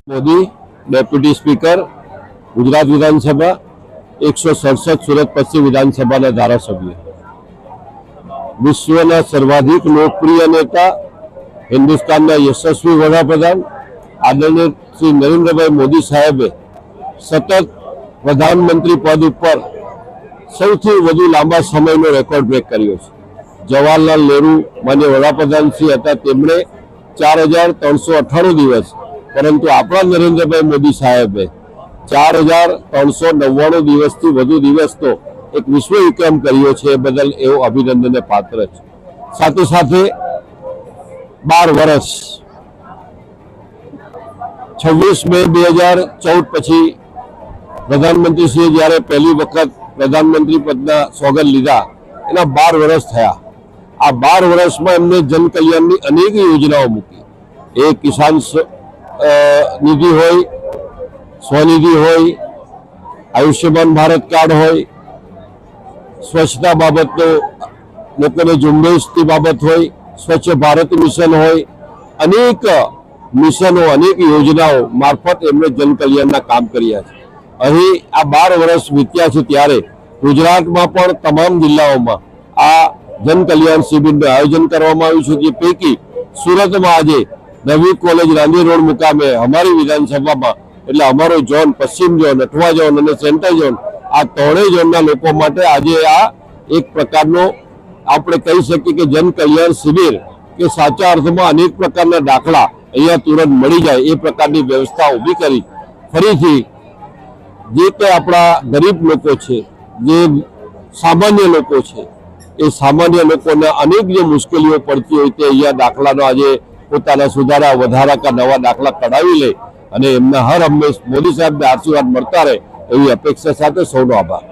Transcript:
Modi deputy speaker Gujarat વિધાનસભા 167 સુરત પશ્ચિમ વિધાનસભાના ધારાસભ્ય વિશ્વના સર્વાધિક લોકપ્રિય નેતા હિન્દુસ્તાનના યશસ્વી વડાપ્રધાન આદરણીય શ્રી નરેન્દ્રભાઈ મોદી સાહેબે સતત પ્રધાનમંત્રી પદ ઉપર સૌથી વધુ લાંબા સમયનો રેકોર્ડ બ્રેક કર્યો છે। જવાહરલાલ નહેરુ માન્ય વડાપ્રધાન શ્રી હતા, તેમણે 4398 દિવસ, પરંતુ આપણા નરેન્દ્રભાઈ મોદી સાહેબે 4399 દિવસથી વધુ દિવસનો એક વિશ્વ વિક્રમ કર્યો છે। એ બદલ એવો અભિનંદનને પાત્ર છે। સાથે સાથે 12 વર્ષ 26 મે 2014 પછી પ્રધાનમંત્રીશ્રીએ જ્યારે પહેલી વખત પ્રધાનમંત્રી પદના સોગંદ લીધા, એના 12 વર્ષ થયા। આ 12 વર્ષમાં એમને જનકલ્યાણની અનેક યોજનાઓ મૂકી। એ કિસાન નિધિ હોય, સ્વનિધિ હોય, આયુષ્યમાન ભારત કાર્ડ હોય, સ્વચ્છતા બાબતનો લોકોને ઝુંબેશની બાબત હોય, સ્વચ્છ ભારત મિશન હોય, અનેક મિશનો, અનેક યોજનાઓ મારફત એમણે જનકલ્યાણના કામ કર્યા છે। અહીં આ 12 વર્ષ વીત્યા છે ત્યારે ગુજરાતમાં પણ તમામ જિલ્લાઓમાં આ જનકલ્યાણ શિબિરનું આયોજન કરવામાં આવ્યું છે। જે પૈકી સુરતમાં આજે નવી કોલેજ ગાંધી રોડ મુકામે અમારી વિધાનસભામાં, એટલે અમારો ઝોન, પશ્ચિમ ઝોન, અઠવા ઝોન અને સેન્ટ્રલ ઝોન, આ ત્રણેય ઝોનના લોકો માટે આજે આ એક પ્રકારનો આપણે કહી શકીએ કે જનકલ્યાણ શિબિર, કે સાચા અર્થમાં અનેક પ્રકારના દાખલા અહીંયા તુરંત મળી જાય એ પ્રકારની વ્યવસ્થા ઊભી કરી ફરીથી જે તે આપણા ગરીબ લોકો છે, જે સામાન્ય લોકો છે, એ સામાન્ય લોકોને અનેક જે મુશ્કેલીઓ પડતી હોય તે અહીંયા દાખલાનો આજે પોતાના સુધારા વધારા કે નવા દાખલા કઢાવી લે અને એમના હર હંમેશ મોદી સાહેબને આશીર્વાદ મળતા રહે એવી અપેક્ષા સાથે સૌનો આભાર।